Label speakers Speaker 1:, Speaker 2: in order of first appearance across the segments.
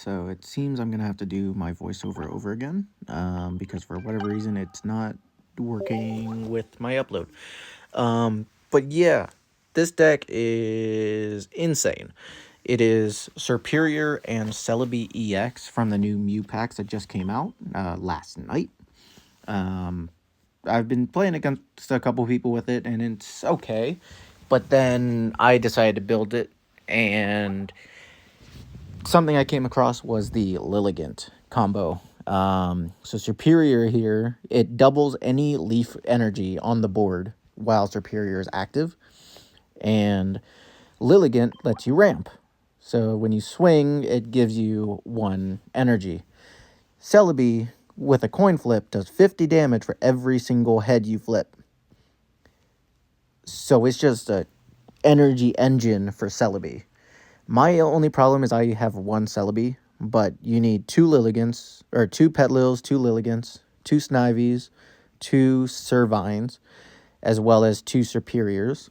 Speaker 1: so it seems I'm gonna have to do my voiceover over again, because for whatever reason it's not working with my upload. But yeah, this deck is insane. It is Serperior and Celebi EX from the new Mew packs that just came out last night. I've been playing against a couple people with it, and it's okay. But then I decided to build it, and something I came across was the Lilligant combo. So Serperior here, it doubles any leaf energy on the board while Serperior is active, and Lilligant lets you ramp. So when you swing, it gives you 1 energy. Celebi, with a coin flip, does 50 damage for every single head you flip. So it's just a energy engine for Celebi. My only problem is I have 1 Celebi, but you need 2 Lilligants, or 2 Petlils, 2 Lilligants, 2 Snivies, 2 Servines, as well as 2 Serperiors.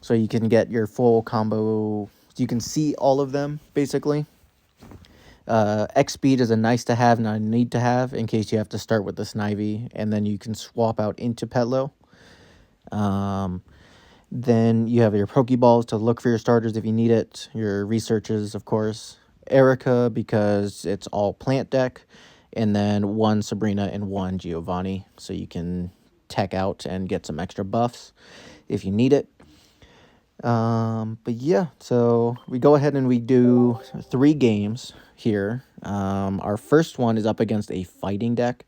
Speaker 1: So you can get your full combo. You can see all of them, basically. X speed is a nice to have, not a need to have, in case you have to start with the Snivy, and then you can swap out into Petlo. Then you have your Pokeballs to look for your starters if you need it. Your researches, of course. Erica, because it's all plant deck. And then 1 Sabrina and 1 Giovanni, so you can tech out and get some extra buffs if you need it. But yeah, so we go ahead and we do 3 games here. Our first one is up against a fighting deck,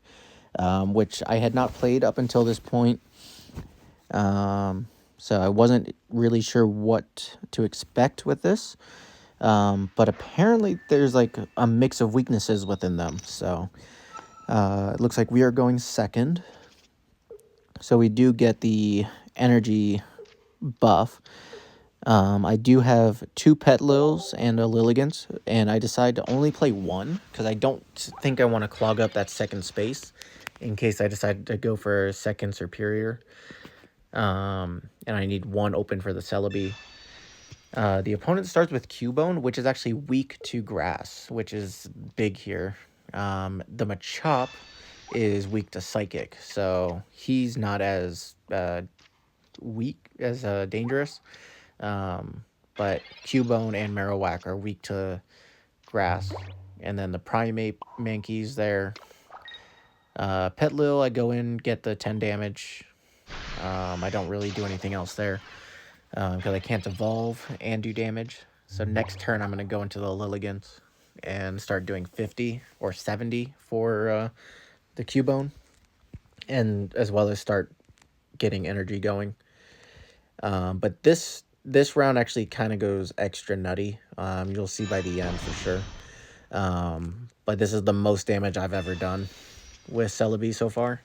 Speaker 1: which I had not played up until this point. So I wasn't really sure what to expect with this. But apparently there's like a mix of weaknesses within them. So it looks like we are going second. So we do get the energy buff. I do have 2 Petlils and a Lilligant, and I decided to only play 1 because I don't think I want to clog up that second space in case I decide to go for a second Serperior. And I need 1 open for the Celebi. The opponent starts with Cubone, which is actually weak to grass, which is big here. The Machop is weak to Psychic, so he's not as weak as dangerous. But Cubone and Marowak are weak to grass. And then the Primate Mankey's there. Petlil, I go in, get the 10 damage. I don't really do anything else there because I can't evolve and do damage. So next turn, I'm going to go into the Lilligant and start doing 50 or 70 for the Cubone, and as well as start getting energy going. But this round actually kind of goes extra nutty. You'll see by the end for sure. But this is the most damage I've ever done with Celebi so far.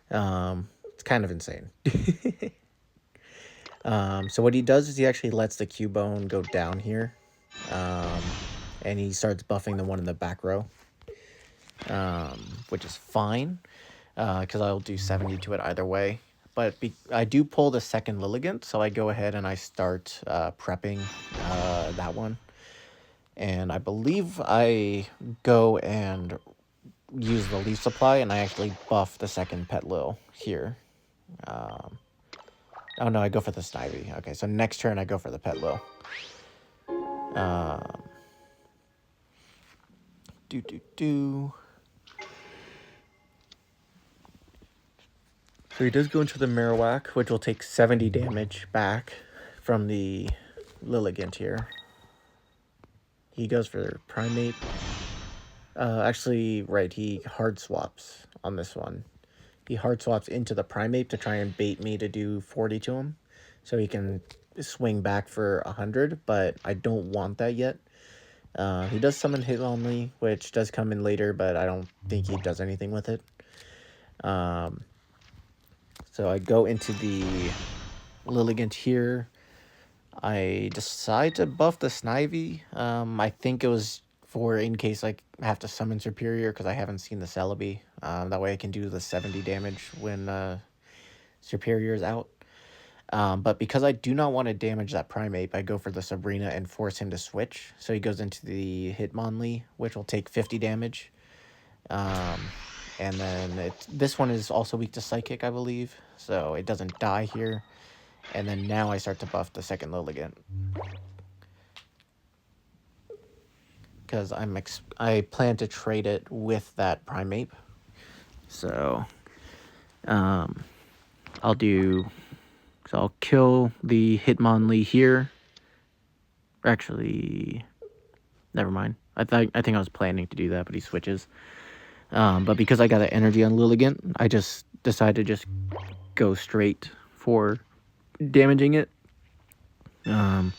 Speaker 1: It's kind of insane. So what he does is he actually lets the Cubone go down here. And he starts buffing the one in the back row. Which is fine. Because I'll do 70 to it either way. But I do pull the second Lilligant, so I go ahead and I start prepping that one. And I believe I go and use the Leaf Supply, and I actually buff the second Petlil here. Oh no, I go for the Snivy. Okay, so next turn I go for the Petlil. So he does go into the Marowak, which will take 70 damage back from the Lilligant here. He goes for Primate. Actually, right, he hard swaps on this one. He hard swaps into the Primate to try and bait me to do 40 to him, so he can swing back for 100, but I don't want that yet. He does summon Hitmonlee, which does come in later, but I don't think he does anything with it. So I go into the Lilligant here. I decide to buff the Snivy. I think it was for in case I have to summon Serperior because I haven't seen the Celebi. That way I can do the 70 damage when Serperior is out. But because I do not want to damage that Primeape, I go for the Sabrina and force him to switch. So he goes into the Hitmonlee, which will take 50 damage. And then this one is also weak to Psychic, I believe. So it doesn't die here. And then now I start to buff the second Lilligant. Because I plan to trade it with that Primeape. So I'll kill the Hitmonlee here. Actually, never mind. I think I was planning to do that, but he switches. But because I got an energy on Lilligant, I just decided to just go straight for damaging it. I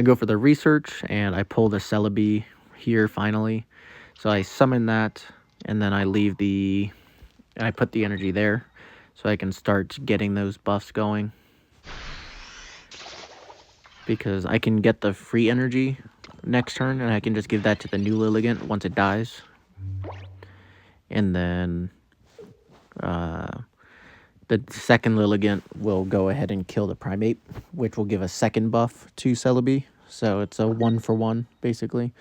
Speaker 1: go for the research, and I pull the Celebi here finally. So I summon that, and then I I put the energy there, so I can start getting those buffs going. Because I can get the free energy next turn, and I can just give that to the new Lilligant once it dies. And then the second Lilligant will go ahead and kill the Primeape, which will give a second buff to Celebi. So it's a 1-for-1, basically.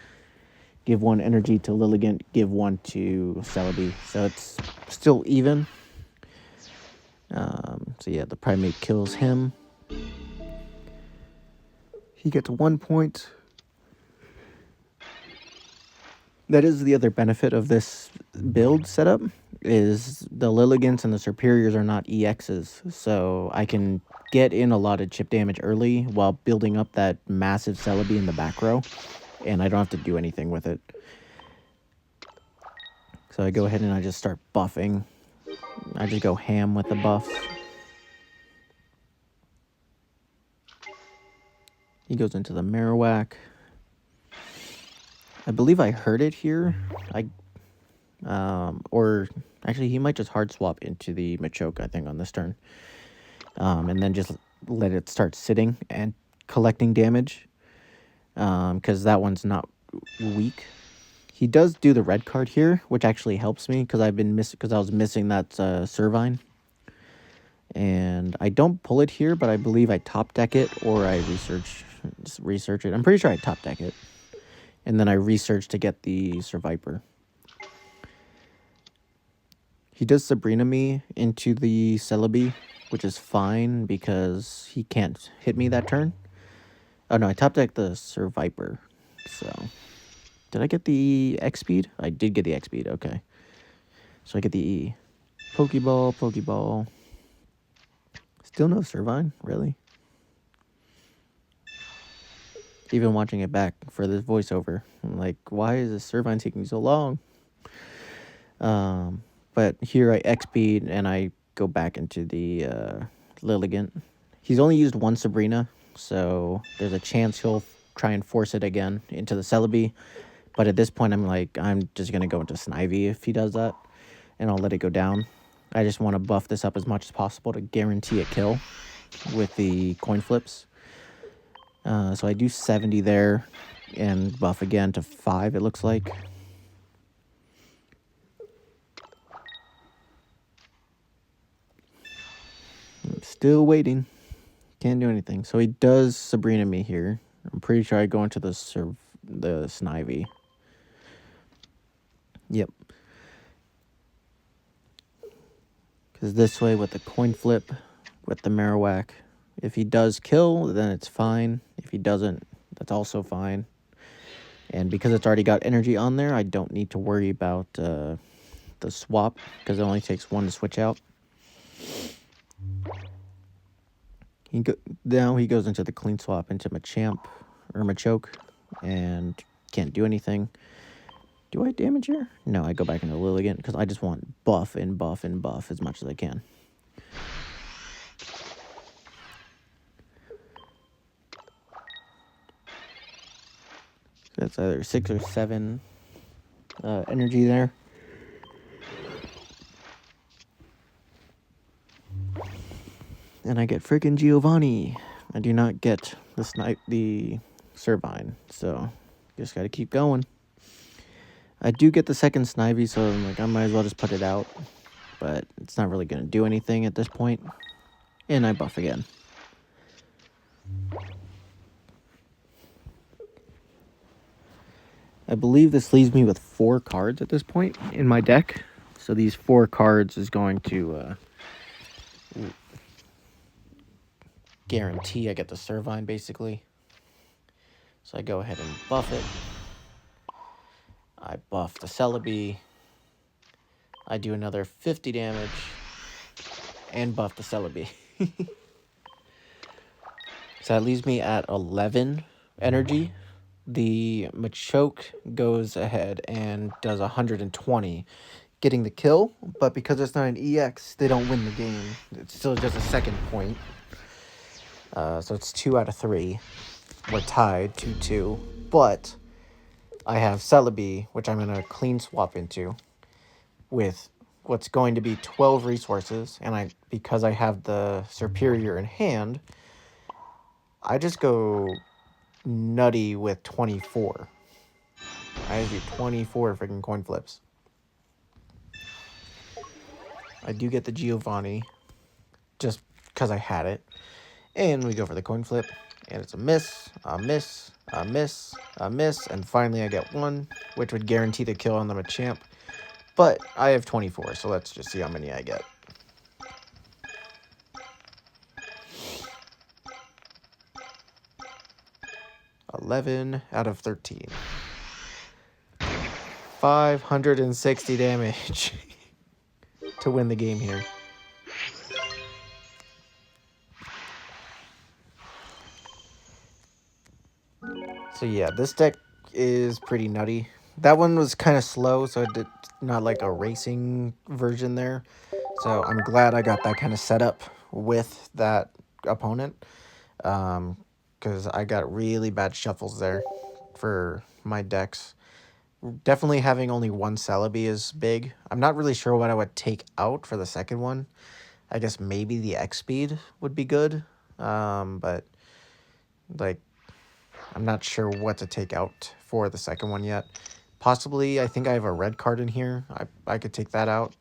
Speaker 1: Give 1 energy to Lilligant, give 1 to Celebi. So it's still even. So yeah, the Primeape kills him. He gets 1 point. That is the other benefit of this build setup, is the Lilligants and the Serperiors are not EXs, so I can get in a lot of chip damage early while building up that massive Celebi in the back row, and I don't have to do anything with it. So I go ahead and I just start buffing. I just go ham with the buffs. He goes into the Marowak. I believe I heard it here. Or actually, he might just hard swap into the Machoke, I think, on this turn. And then just let it start sitting and collecting damage. Because that one's not weak. He does do the red card here, which actually helps me because I was missing that Servine. And I don't pull it here, but I believe I top deck it or I research it. I'm pretty sure I top deck it. And then I research to get the Survivor. He does Sabrina me into the Celebi, which is fine because he can't hit me that turn. Oh no, I top decked the Survivor. So, did I get the X speed? I did get the X speed, okay. So I get the E. Pokeball. Still no Servine, really? Even watching it back for this voiceover, I'm like, why is this Servine taking so long? But here I XP'd and I go back into the Lilligant. He's only used 1 Sabrina, so there's a chance he'll try and force it again into the Celebi. But at this point, I'm just going to go into Snivy if he does that, and I'll let it go down. I just want to buff this up as much as possible to guarantee a kill with the coin flips. So I do 70 there and buff again to 5, it looks like. I'm still waiting. Can't do anything. So he does Sabrina me here. I'm pretty sure I go into the Snivy. Yep. Because this way with the coin flip, with the Marowak, if he does kill, then it's fine. If he doesn't, that's also fine. And because it's already got energy on there, I don't need to worry about the swap, because it only takes 1 to switch out. Now he goes into the clean swap into Machamp, or Machoke, and can't do anything. Do I damage here? No, I go back into Lilligant, because I just want buff and buff and buff as much as I can. That's either 6 or 7 energy there. And I get freaking Giovanni. I do not get the Servine, so just gotta keep going. I do get the second Snivy, so I'm like, I might as well just put it out. But it's not really gonna do anything at this point. And I buff again. I believe this leaves me with 4 cards at this point in my deck. So these 4 cards is going to guarantee I get the Servine, basically. So I go ahead and buff it. I buff the Celebi. I do another 50 damage. And buff the Celebi. So that leaves me at 11 energy. The Machoke goes ahead and does 120, getting the kill. But because it's not an EX, they don't win the game. It's still just a second point. So it's 2 out of 3. We're tied 2-2. But I have Celebi, which I'm going to clean swap into with what's going to be 12 resources. And because I have the Serperior in hand, I just go nutty with 24. I do 24 freaking coin flips. I do get the Giovanni just because I had it. And we go for the coin flip. And it's a miss, a miss, a miss, a miss. And finally I get 1, which would guarantee the kill on the Machamp. But I have 24, so let's just see how many I get. $11 out of 13. 560 damage to win the game here. So yeah, this deck is pretty nutty. That one was kind of slow, so it did not like a racing version there. So I'm glad I got that kind of setup with that opponent. Because I got really bad shuffles there for my decks. Definitely having only 1 Celebi is big. I'm not really sure what I would take out for the second one. I guess maybe the X speed would be good. But like, I'm not sure what to take out for the second one yet. Possibly, I think I have a red card in here. I could take that out.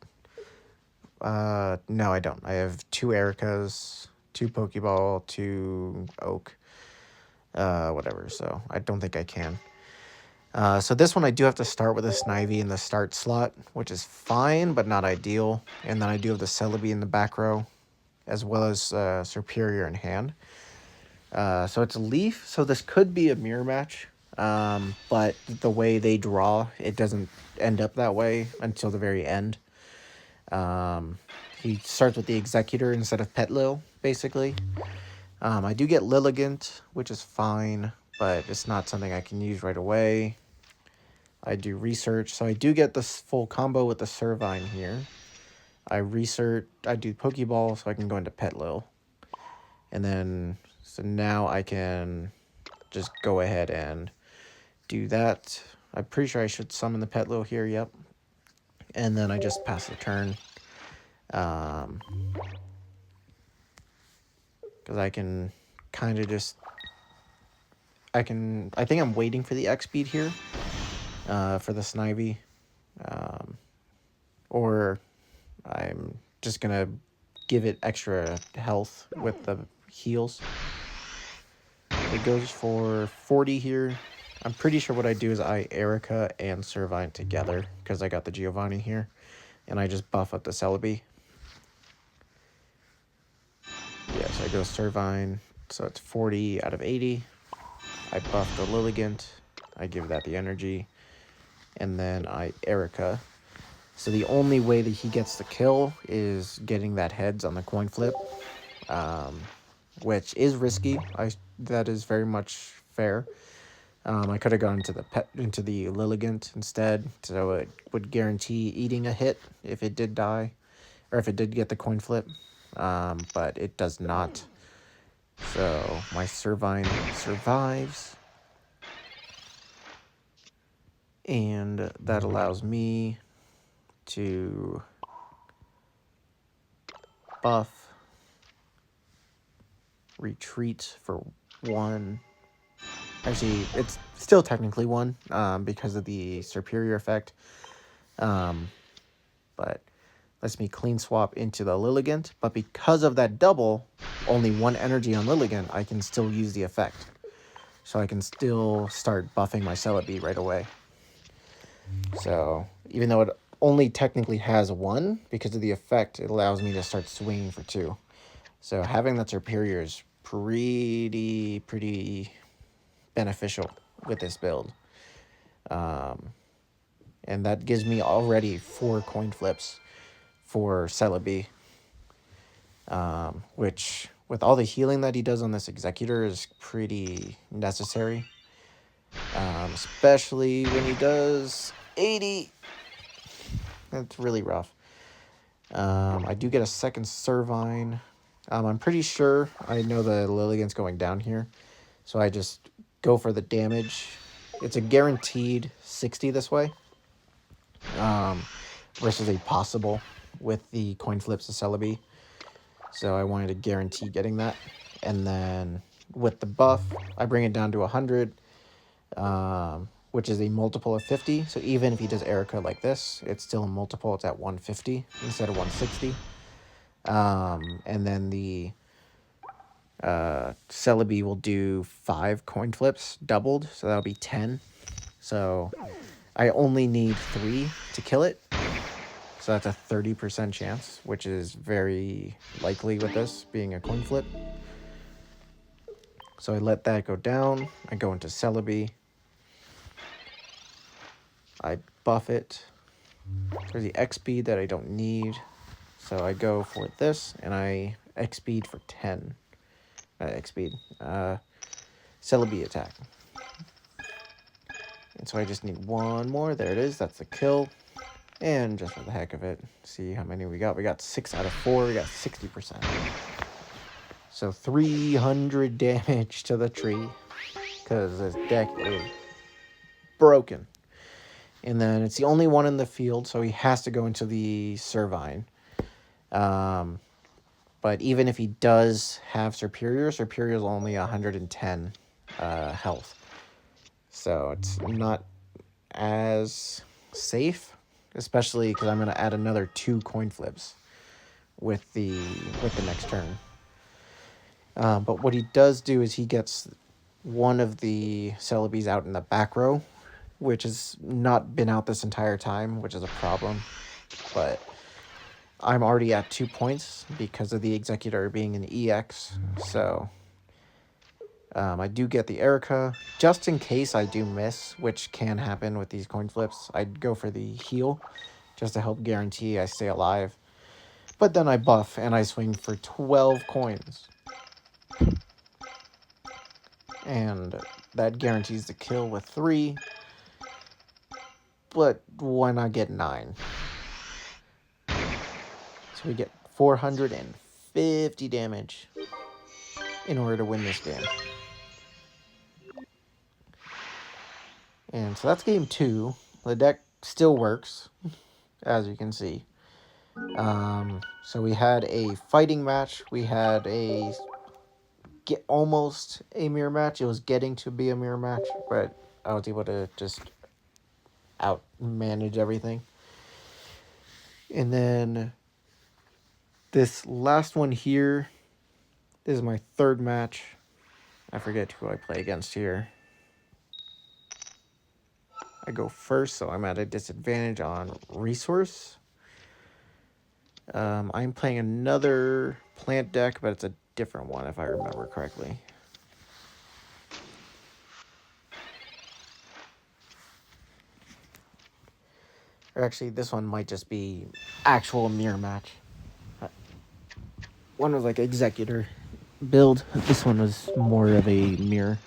Speaker 1: No, I don't. I have 2 Ericas, 2 Pokeball, 2 Oak. Whatever, so I don't think I can. So this one I do have to start with a Snivy in the start slot, which is fine, but not ideal. And then I do have the Celebi in the back row, as well as Serperior in hand. So it's a Leaf, so this could be a mirror match. But the way they draw, it doesn't end up that way until the very end. He starts with the Executor instead of Petlil, basically. I do get Lilligant, which is fine, but it's not something I can use right away. I do research, so I do get this full combo with the Servine here. I do Pokeball, so I can go into Petlil. And then, so now I can just go ahead and do that. I'm pretty sure I should summon the Petlil here, yep. And then I just pass the turn. Because I can kind of just... I think I'm waiting for the X speed here. For the Snivy. Or I'm just going to give it extra health with the heals. It goes for 40 here. I'm pretty sure what I do is I Erica and Servine together because I got the Giovanni here. And I just buff up the Celebi. Yeah, so I go Servine. So it's 40 out of 80. I buff the Lilligant. I give that the energy. And then I Erica. So the only way that he gets the kill is getting that heads on the coin flip. Which is risky. That is very much fair. I could have gone into the Lilligant instead, so it would guarantee eating a hit if it did die, or if it did get the coin flip. But it does not. So my Servine survives, and that allows me to buff, retreat for 1. Actually, it's still technically 1 because of the Serperior effect. But lets me clean swap into the Lilligant. But because of that double, only 1 energy on Lilligant, I can still use the effect. So I can still start buffing my Celebi right away. So even though it only technically has 1, because of the effect, it allows me to start swinging for 2. So having that Serperior is pretty beneficial with this build. And that gives me already 4 coin flips for Celebi, which with all the healing that he does on this Executor is pretty necessary, especially when he does 80. That's really rough. I do get a second Servine. I'm pretty sure I know the Lilligant's going down here, so I just go for the damage. It's a guaranteed 60 this way, versus a possible with the coin flips of Celebi. So I wanted to guarantee getting that. And then with the buff, I bring it down to 100, which is a multiple of 50. So even if he does Erica like this, it's still a multiple. It's at 150 instead of 160. And then the Celebi will do 5 coin flips doubled, so that'll be 10. So I only need 3 to kill it. So that's a 30% chance, which is very likely with this being a coin flip. So I let that go down. I go into Celebi. I buff it. There's the X speed that I don't need. So I go for this, and I X speed for 10. X speed. Celebi attack. And so I just need 1 more. There it is. That's the kill. And just for the heck of it, see how many we got. We got 6 out of 4. We got 60%. So 300 damage to the tree, because this deck is broken. And then it's the only one in the field, so he has to go into the Servine. But even if he does have Serperior, Serperior is only 110 health. So it's not as safe, especially because I'm going to add another 2 coin flips with the next turn. But what he does do is he gets one of the Celebis out in the back row, which has not been out this entire time, which is a problem. But I'm already at 2 points because of the Executor being an EX. So I do get the Erica. Just in case I do miss, which can happen with these coin flips, I'd go for the heal just to help guarantee I stay alive. But then I buff and I swing for 12 coins. And that guarantees the kill with 3. But why not get 9? So we get 450 damage in order to win this game. And so that's game 2. The deck still works, as you can see. So we had a fighting match. We had almost a mirror match. It was getting to be a mirror match, but I was able to just out-manage everything. And then this last one here, this is my 3rd match. I forget who I play against here. I go first, so I'm at a disadvantage on resource. I'm playing another plant deck, but it's a different one if I remember correctly. Or actually, this one might just be actual mirror match. One was like Executor build. This one was more of a mirror.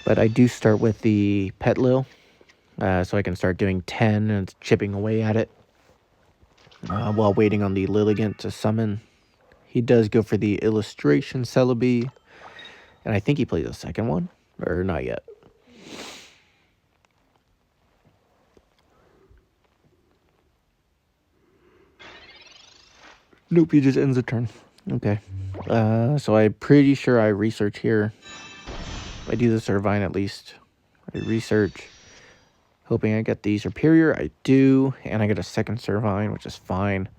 Speaker 1: But I do start with the Petlil, so I can start doing 10 and chipping away at it while waiting on the Lilligant to summon. He does go for the Illustration Celebi, and I think he plays a second one, or not yet. Nope, he just ends the turn. Okay. So I'm pretty sure I research here. I do the Servine at least. I research, hoping I get the Serperior. I do, and I get a second Servine, which is fine.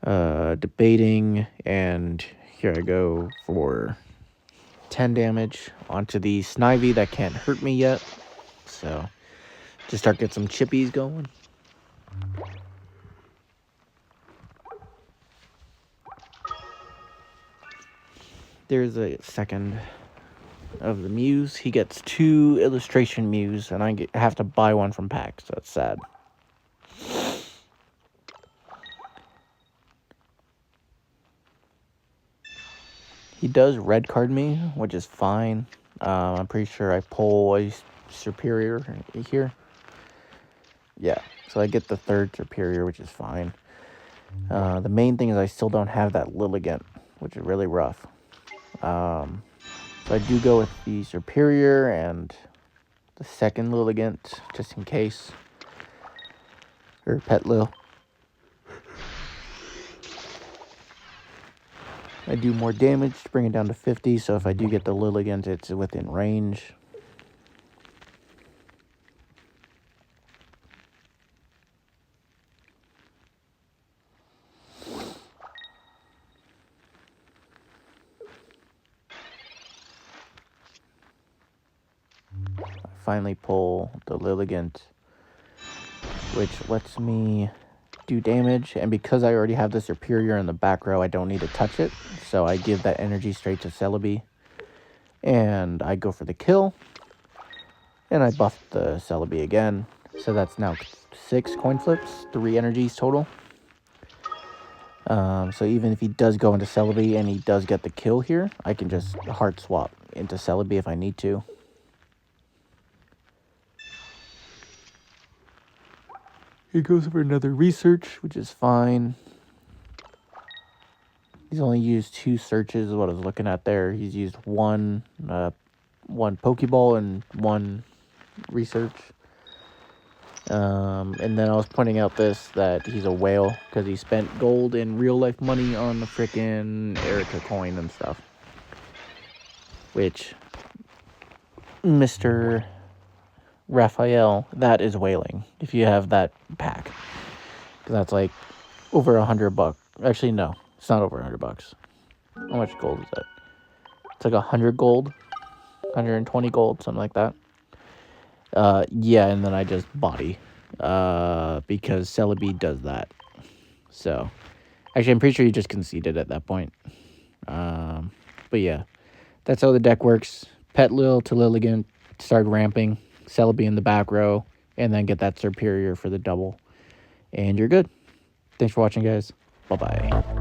Speaker 1: Debating, and here I go for 10 damage onto the Snivy that can't hurt me yet. So, just start getting some chippies going. There's a second of the Mews. He gets 2 illustration Mews, and I have to buy one from packs. So that's sad. He does red card me, which is fine. I'm pretty sure I pull a Serperior here. Yeah, so I get the 3rd Serperior, which is fine. The main thing is I still don't have that Lilligant, which is really rough. So I do go with the Serperior and the 2nd Lilligant, just in case. Or Pet Lil. I do more damage to bring it down to 50, so if I do get the Lilligant, it's within range. I finally pull the Lilligant, which lets me do damage, and because I already have the Serperior in the back row, I don't need to touch it, so I give that energy straight to Celebi, and I go for the kill, and I buff the Celebi again, so that's now 6 coin flips, 3 energies total. So even if he does go into Celebi and he does get the kill here, I can just hard swap into Celebi if I need to. He goes for another research, which is fine. He's only used 2 searches, is what I was looking at there. He's used one Pokeball and 1 research. And then I was pointing out that he's a whale because he spent gold and real life money on the frickin' Erica coin and stuff. Which, Mr. Raphael, that is whaling if you have that pack. That's like over $100. Actually, no, it's not over $100. How much gold is that? It's like 100 gold, 120 gold, something like that. Yeah, and then I just body because Celebi does that. So, actually, I'm pretty sure he just conceded at that point. But yeah, that's how the deck works. Pet Lil to Lilligant, start ramping, Celebi in the back row, and then get that Serperior for the double. And you're good. Thanks for watching, guys. Bye-bye.